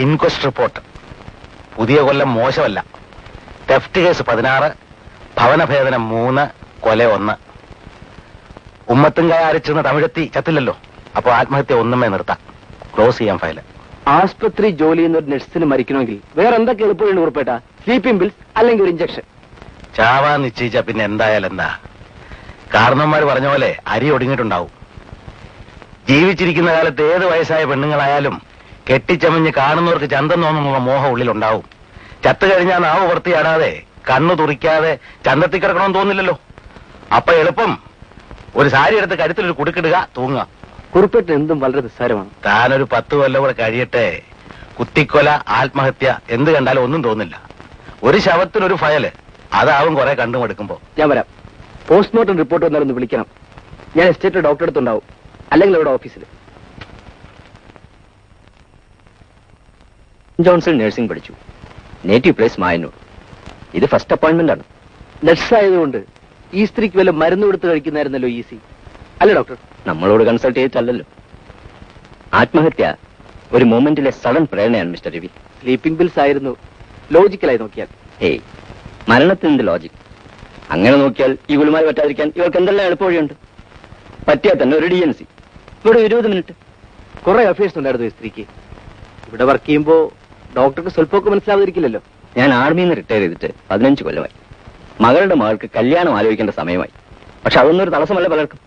Inquest report. പുതിയ കൊല്ലം മോശമല്ല. Theft case 16, ഭവനഭേദനം 3, കൊല 1. ഉമ്മത്തുംകായ അരച്ചിരുന്ന തമിഴെത്തി ചത്തില്ലല്ലോ. അപ്പൊ ആത്മഹത്യ ഒന്നുമേ നിർത്താം. ക്ലോസ് ചെയ്യാൻ ഫയല്. ആസ്പത്രി ജോലി ചെയ്യുന്ന ഒരു നഴ്സിന് മരിക്കണമെങ്കിൽ വേറെ എന്തൊക്കെ എളുപ്പമുണ്ട് ഉറപ്പേട്ട? സ്ലീപ്പിംഗ് പിൽസ് അല്ലെങ്കിൽ ഒരു ഇഞ്ചക്ഷൻ. ചാവാൻ നിശ്ചയിച്ച പിന്നെ എന്തായാലും എന്താ? കാരണവന്മാര് പറഞ്ഞ പോലെ അരി ഒടുങ്ങിയിട്ടുണ്ടാവും. ജീവിച്ചിരിക്കുന്ന കാലത്ത് ഏത് വയസ്സായ പെണ്ണുങ്ങളായാലും കെട്ടിച്ചമഞ്ഞ് കാണുന്നവർക്ക് ചന്തം തോന്നുന്നുള്ള മോഹം ഉള്ളിലുണ്ടാവും. ചത്തു കഴിഞ്ഞാൽ നാവ് വൃത്തിയാടാതെ കണ്ണു തുറിക്കാതെ ചന്തത്തിൽ കിടക്കണമെന്ന് തോന്നില്ലല്ലോ. അപ്പൊ എളുപ്പം ഒരു സാരി എടുത്ത് കരുത്തിലൊരു കുടുക്കിടുക, തൂങ്ങുക. കുറിപ്പിട്ട് എന്തും വളരെ നിസ്സാരമാണ്. താനൊരു 10 കൊല്ലം കൂടെ കഴിയട്ടെ. കുത്തിക്കൊല, ആത്മഹത്യ എന്ത് കണ്ടാലും ഒന്നും തോന്നില്ല. ഒരു ശവത്തിനൊരു ഫയല്, അതാവും കുറെ കണ്ടുമെടുക്കുമ്പോ. ഞാൻ വരാം. പോസ്റ്റ്മോർട്ടം റിപ്പോർട്ട് വന്നാലൊന്ന് വിളിക്കണം. ഞാൻ എസ്റ്റേറ്റിലെ ഡോക്ടറെ അടുത്തുണ്ടാവും, അല്ലെങ്കിൽ അവിടെ ഓഫീസിൽ. ജോൺസൺ നഴ്സിംഗ് പഠിച്ചു. Native place Mayannur. ഇത് ഫസ്റ്റ് അപ്പോയിന്റ്മെന്റ് ആണ്. നഴ്സ് ആയതുകൊണ്ട് ഈ സ്ത്രീക്ക് വല്ല മരുന്ന് കൊടുത്ത് കഴിക്കുന്നായിരുന്നല്ലോ ഈസി, അല്ലേ ഡോക്ടർ? നമ്മളോട് കൺസൾട്ട് ചെയ്തിട്ടല്ലോ. ആത്മഹത്യ ഒരു മൊമെന്റിലെ സഡൻ പ്രേരണയാണ് മിസ്റ്റർ രവി. സ്ലീപ്പിംഗ് പിൽസ് ആയിരുന്നു ലോജിക്കലായി നോക്കിയാൽ. ഹേയ്, മരണത്തിന്റെ ലോജിക് അങ്ങനെ നോക്കിയാൽ ഈ ഗുലുമായി പറ്റാതിരിക്കാൻ ഇവർക്ക് എന്തെല്ലാം എളുപ്പവഴിയുണ്ട്. പറ്റിയാൽ തന്നെ ഒരു DNC, ഇവിടെ 20 മിനിറ്റ്. കുറെ അഫയേഴ്സ് ഉണ്ടായിരുന്നു ഈ സ്ത്രീക്ക്. ഇവിടെ വർക്ക് ചെയ്യുമ്പോ ഡോക്ടർക്ക് സ്വല്പമൊക്കെ മനസ്സിലാവാതിരിക്കില്ലല്ലോ. ഞാൻ ആർമിയിൽ നിന്ന് റിട്ടയർ ചെയ്തിട്ട് 15 കൊല്ലമായി. മകളുടെ മകൾക്ക് കല്യാണം ആലോചിക്കേണ്ട സമയമായി. പക്ഷെ അതൊന്നും ഒരു തടസ്സമല്ല പലർക്കും.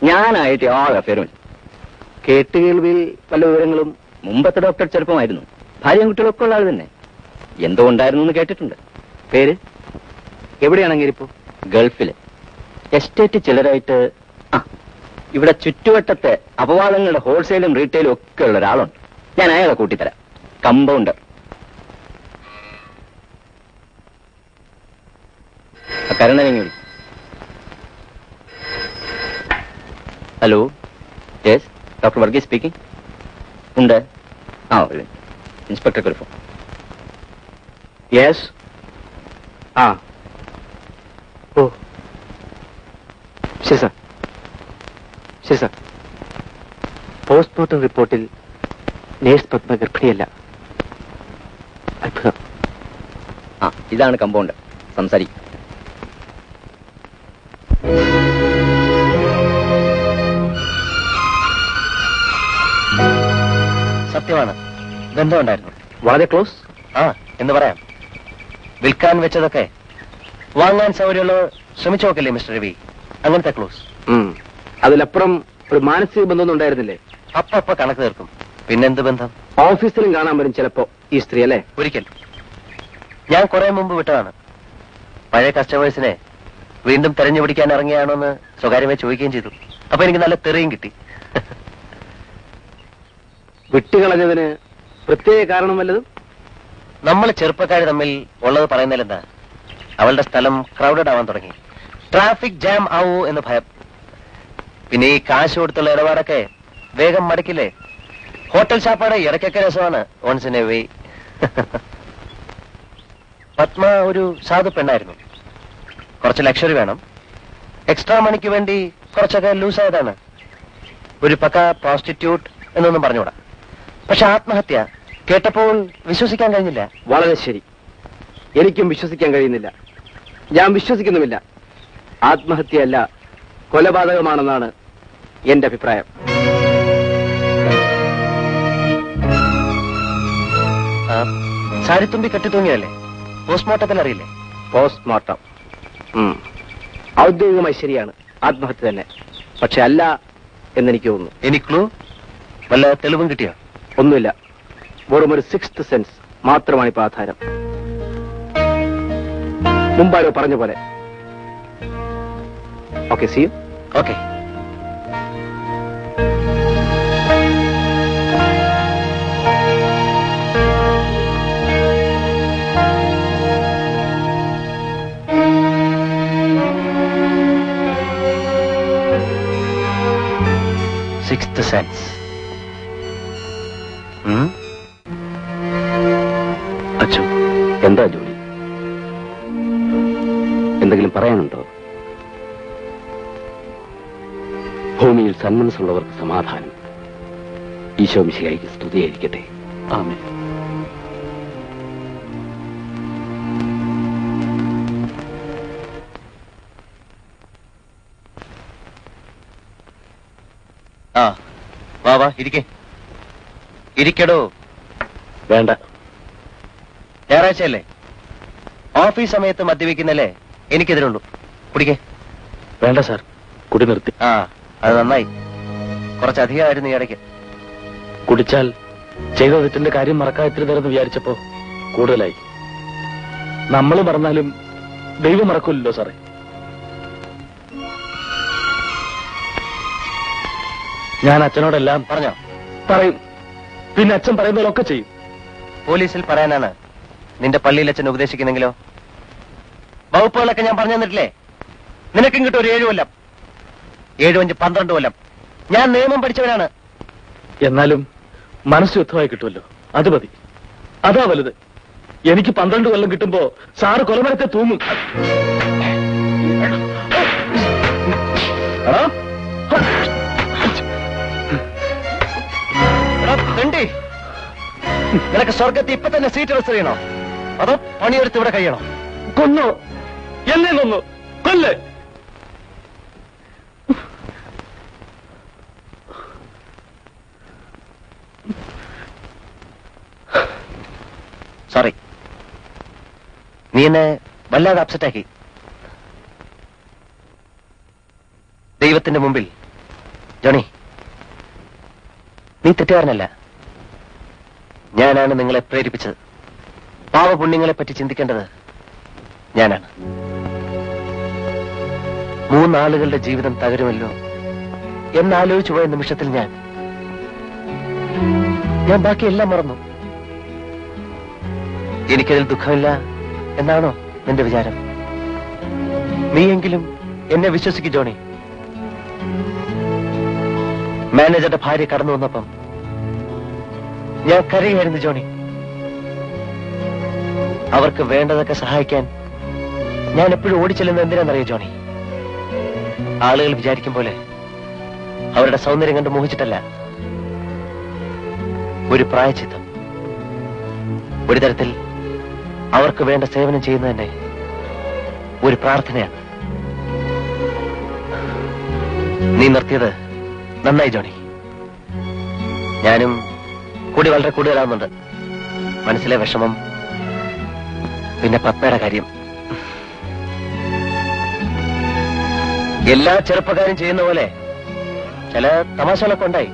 ഞാനായിട്ട് യാതൊരു അഫയറുമില്ല. കേട്ടുകേൾവിയിൽ പല വിവരങ്ങളും. മുമ്പത്തെ ഡോക്ടർ ചെറുപ്പമായിരുന്നു. ഭാര്യയും കുട്ടികളൊക്കെ ഉള്ള ആൾ തന്നെ. എന്തോ ഉണ്ടായിരുന്നു എന്ന് കേട്ടിട്ടുണ്ട്. പേര് എവിടെയാണെങ്കിൽ ഇപ്പോ? ഗൾഫില് എസ്റ്റേറ്റ് ചിലരായിട്ട്. ഇവിടെ ചുറ്റുവട്ടത്തെ അപവാദങ്ങളുടെ ഹോൾസെയിലും റീറ്റെയിലും ഒക്കെ ഉള്ള ഒരാളുണ്ട്. ഞാൻ അയാളെ കൂട്ടിത്തരാം. കമ്പൗണ്ടർ. കരുണനെങ്കിൽ വിളി. Hello, yes, doctor Varghese speaking. ഉണ്ട്. ഇൻസ്പെക്ടർക്ക് ഒരു ഫോൺ. യെസ്. ഓ ശരി സാർ, ശരി സാർ. പോസ്റ്റ്മോർട്ടം റിപ്പോർട്ടിൽ നേഴ്സ് പത്മ ഗർഭിണിയല്ല. അത്ഭുതം. ഇതാണ് കമ്പൗണ്ടർ. സംസാരിക്കും. സത്യമാണ്, ബന്ധമുണ്ടായിരുന്നു. വളരെ ക്ലോസ് എന്ന് പറയാം. വിൽക്കാൻ വെച്ചതൊക്കെ വാങ്ങാൻ സൗകര്യമുള്ളവർ ശ്രമിച്ചു നോക്കല്ലേ മിസ്റ്റർ രവി? അങ്ങനത്തെ ക്ലോസ്. അതിലപ്പുറം ഒരു മാനസിക ബന്ധമൊന്നും ഉണ്ടായിരുന്നില്ലേ? അപ്പൊ കണക്ക് തീർക്കും. പിന്നെന്ത് ബന്ധം? ഓഫീസിലും കാണാൻ വരും ചിലപ്പോ ഈ സ്ത്രീ, അല്ലേ? ഒരിക്കൽ ഞാൻ കുറെ മുമ്പ് വിട്ടതാണ്. പഴയ കസ്റ്റമേഴ്സിനെ വീണ്ടും തെരഞ്ഞു പിടിക്കാൻ ഇറങ്ങിയാണോന്ന് സ്വകാര്യമായി ചോദിക്കുകയും ചെയ്തു. അപ്പൊ എനിക്ക് നല്ല തെറിയും കിട്ടി. വിട്ടുകളഞ്ഞതിന് പ്രത്യേക കാരണം വല്ലതും? നമ്മൾ ചെറുപ്പക്കാർ തമ്മിൽ ഉള്ളത് പറയുന്നതിലെന്താ? അവളുടെ സ്ഥലം ക്രൗഡഡ് ആവാൻ തുടങ്ങി. ട്രാഫിക് ജാം ആവൂ എന്ന് ഭയം. പിന്നെ ഈ കാശ് കൊടുത്തുള്ള ഇടപാടൊക്കെ വേഗം മടക്കില്ലേ? ഹോട്ടൽ ഷാപ്പാട് ഇടയ്ക്കൊക്കെ രസമാണ്, once in a way. Padma ഒരു സാധു പെണ്ണായിരുന്നു. കുറച്ച് ലക്ഷറി വേണം. എക്സ്ട്രാ മണിക്ക് വേണ്ടി കുറച്ചൊക്കെ ലൂസായതാണ്. ഒരു പക്ക പ്രോസ്റ്റിറ്റ്യൂട്ട് എന്നൊന്നും പറഞ്ഞുകൂടാ. പക്ഷെ ആത്മഹത്യ കേട്ടപ്പോൾ വിശ്വസിക്കാൻ കഴിഞ്ഞില്ല. വളരെ ശരി, എനിക്കും വിശ്വസിക്കാൻ കഴിയുന്നില്ല. ഞാൻ വിശ്വസിക്കുന്നുമില്ല. ആത്മഹത്യയല്ല, കൊലപാതകമാണെന്നാണ് എന്റെ അഭിപ്രായം. സാരിത്തുമ്പി കെട്ടിത്തൂങ്ങിയതല്ലേ? പോസ്റ്റ്മോർട്ടത്തിൽ അറിയില്ലേ? പോസ്റ്റ്മോർട്ടം ഔദ്യോഗികമായി ശരിയാണ്, ആത്മഹത്യ തന്നെ. പക്ഷെ അല്ല എന്നെനിക്ക് തോന്നുന്നു. എനിക്കു വല്ല തെളിവും കിട്ടിയോ? ഒന്നുമില്ല. വെറും ഒരു 6th സെൻസ് മാത്രമാണ് ഇപ്പൊ ആധാരം. മുമ്പാരോ പറഞ്ഞ പോലെ. Okay, see you. Okay. Sixth sense. അച്ഛൻ എന്താ ജോലി? എന്തെങ്കിലും പറയാനുണ്ടോ? ഭൂമിയിൽ സന്മനസ്സുള്ളവർക്ക് സമാധാനം. ഈശോ മിശിഹായ്ക്ക് സ്തുതിയായിരിക്കട്ടെ. ആമേൻ. ആ വാ വാ ഇരിക്കടോ. വേണ്ട. ഞായറാഴ്ചയല്ലേ? ഓഫീസ് സമയത്ത് മദ്യപിക്കുന്നല്ലേ എനിക്കെതിരുള്ളൂ. കുടിക്കേ. വേണ്ട സാർ, കുടി നിർത്തി. ആ അത് നന്നായി. കുറച്ചധികമായിരുന്നു ഈ ഇടയ്ക്ക്. കുടിച്ചാൽ ചെയ്ത തെറ്റിന്റെ കാര്യം മറക്കാൻ ഇത്തിരി നേരം വിചാരിച്ചപ്പോ കൂടുതലായി. നമ്മൾ മറന്നാലും ദൈവം മറക്കൂല്ലോ സാറേ. ഞാൻ അച്ഛനോടെല്ലാം പറഞ്ഞോ? പറയും. പിന്നെ അച്ഛൻ പറയുന്നതിലൊക്കെ ചെയ്യും. പോലീസിൽ പറയാനാണ് നിന്റെ പള്ളിയിൽ അച്ഛൻ ഉപദേശിക്കുന്നെങ്കിലോ? വകുപ്പുകളൊക്കെ ഞാൻ പറഞ്ഞു തന്നിട്ടില്ലേ? നിനക്കും കിട്ടും ഒരു 7 കൊല്ലം. 7, 5, 12 കൊല്ലം. ഞാൻ നിയമം പഠിച്ചവനാണ്. എന്നാലും മനസ്സ് യുദ്ധമായി കിട്ടുമല്ലോ, അത് മതി. അതാ വലുത്. എനിക്ക് 12 കൊല്ലം കിട്ടുമ്പോ സാറ് കൊലമരത്തെ തൂങ്ങും. നിനക്ക് സ്വർഗത്തിൽ ഇപ്പൊ തന്നെ സീറ്റ് റിസർവ് ചെയ്യണോ, അതോ പണിയെടുത്ത് ഇവിടെ കഴിയണോ? കൊന്നോ, എന്നെ കൊന്നു, കൊല്ല്. സോറി, നീ എന്നെ വല്ലാതെ അപ്സെറ്റാക്കി. ദൈവത്തിന്റെ മുമ്പിൽ ജോണി, നീ തെറ്റുകാരനല്ല. ഞാനാണ് നിങ്ങളെ പ്രേരിപ്പിച്ചത്. പാവപുണ്യങ്ങളെ പറ്റി ചിന്തിക്കേണ്ടത് ഞാനാണ്. 3 ആളുകളുടെ ജീവിതം തകരുമല്ലോ എന്നാലോചിച്ചു പോയ നിമിഷത്തിൽ ഞാൻ ബാക്കിയെല്ലാം മറന്നു. എനിക്കതിൽ ദുഃഖമില്ല എന്നാണോ നിന്റെ വിചാരം? നീയെങ്കിലും എന്നെ വിശ്വസിക്കു ജോണി. മാനേജറുടെ ഭാര്യ കടന്നു വന്നപ്പം ഞാൻ കരയായിരുന്നു ജോണി. അവർക്ക് വേണ്ടതൊക്കെ സഹായിക്കാൻ ഞാൻ എപ്പോഴും ഓടിച്ചെല്ലുന്നത് എന്തിനാണെന്നറിയോ ജോണി? ആളുകൾ വിചാരിക്കും പോലെ അവരുടെ സൗന്ദര്യം കണ്ട് മോഹിച്ചിട്ടല്ല. ഒരു പ്രായച്ചിത്തം, ഒരു തരത്തിൽ അവർക്ക് വേണ്ട സേവനം ചെയ്യുന്നത് തന്നെ ഒരു പ്രാർത്ഥനയാണ്. നീ നിർത്തിയത് നന്നായി ജോണി. ഞാനും കൂടി വളരെ കൂടുതലാവുന്നുണ്ട്. മനസ്സിലെ വിഷമം, പിന്നെ പത്മയുടെ കാര്യം. എല്ലാ ചെറുപ്പക്കാരും ചെയ്യുന്ന പോലെ ചില തമാശകളൊക്കെ ഉണ്ടായി.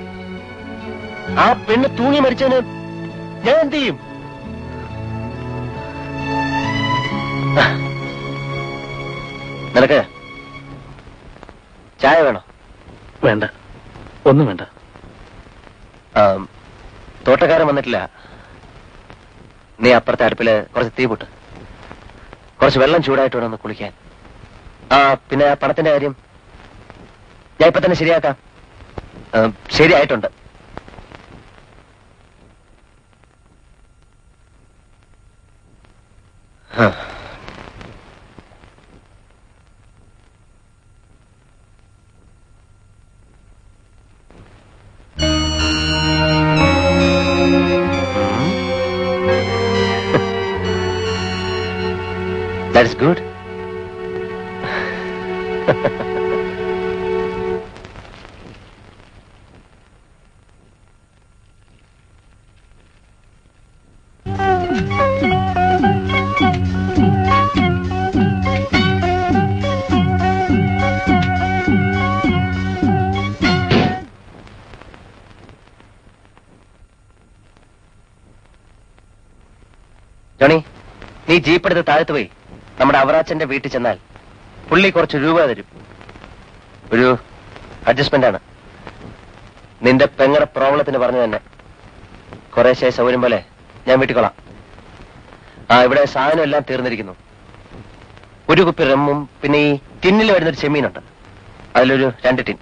ആ പെണ്ണ് തൂങ്ങി മരിച്ചതിന് ഞാൻ എന്ത് ചെയ്യും? നിനക്ക് ചായ വേണോ? വേണ്ട, ഒന്നും വേണ്ട. തോട്ടക്കാരൻ വന്നിട്ടില്ല. നീ അപ്പുറത്തെ അടുപ്പില് കുറച്ച് തീ പൊട്ട്, കുറച്ച് വെള്ളം ചൂടായിട്ട് വേണം ഒന്ന് കുളിക്കാൻ. പിന്നെ പണത്തിന്റെ കാര്യം ഞാൻ ഇപ്പൊ തന്നെ ശരിയാക്കാം. ശരിയായിട്ടുണ്ട്. That is good. ജോണി, നീ ജീപ്പ് എടുത്ത് താഴത്ത് പോയി നമ്മുടെ അവറാച്ചന്റെ വീട്ടിൽ ചെന്നാൽ പുള്ളി കുറച്ച് രൂപ തരും. ഒരു അഡ്ജസ്റ്റ്മെന്റ് ആണ്. നിന്റെ പെങ്ങടെ പ്രോബ്ലത്തിന് പറഞ്ഞു തന്നെ. കുറേശ്ശെ സൗകര്യം പോലെ ഞാൻ വീട്ടിൽ കൊള്ളാം. ഇവിടെ സാധനം എല്ലാം തീർന്നിരിക്കുന്നു. ഒരു കുപ്പി റമ്മും പിന്നെ ഈ ടിന്നിൽ വരുന്നൊരു ചെമ്മീനുണ്ട്, അതിലൊരു 2 ടിൻ.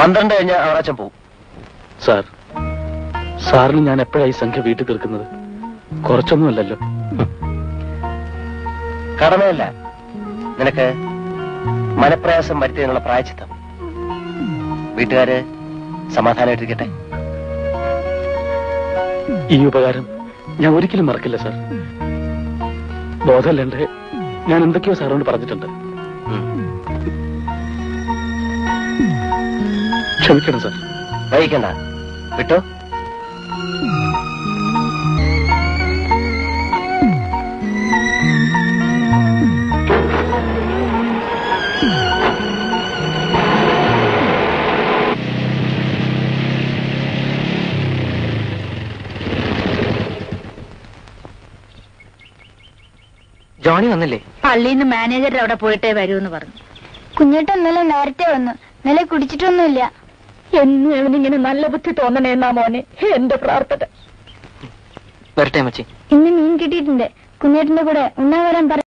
12 കഴിഞ്ഞാൽ അവറാച്ചൻ പോവും. സാർ, സാറിന് ഞാൻ എപ്പോഴായി സംഖ്യ വീട്ടിൽ തീർക്കുന്നത്? കുറച്ചൊന്നുമല്ലല്ലോ. കടമയല്ല, നിനക്ക് മനപ്രയാസം വരുത്തിയതിനുള്ള പ്രായച്ചിത്തം. വീട്ടുകാര് സമാധാനമായിട്ടിരിക്കട്ടെ. ഈ ഉപകാരം ഞാൻ ഒരിക്കലും മറക്കില്ല സാർ. ബോധമല്ലേ, ഞാൻ എന്തൊക്കെയോ സാറിനോട് പറഞ്ഞിട്ടുണ്ട്. ക്ഷമിക്കണം സാർ. വൈകിക്കണ്ട, വിട്ടോ. ജോണി വന്നില്ലേ? പള്ളിയിൽ നിന്ന് മാനേജർ അവിടെ പോയിട്ടേ വരൂന്ന് പറഞ്ഞു. കുഞ്ഞേട്ടൻ ഇന്നലെ നേരത്തെ വന്നു. ഇന്നലെ കുടിച്ചിട്ടൊന്നുമില്ല. എന്നും അവനിങ്ങനെ നല്ല ബുദ്ധി തോന്നണേന്നാ മോനെ എന്റെ പ്രാർത്ഥന. വരട്ടെ മച്ചി. ഇന്ന് മീൻ കിട്ടിയിട്ടുണ്ട്. കുഞ്ഞേട്ടന്റെ കൂടെ ഉണ്ണാൻ വരാൻ പറ.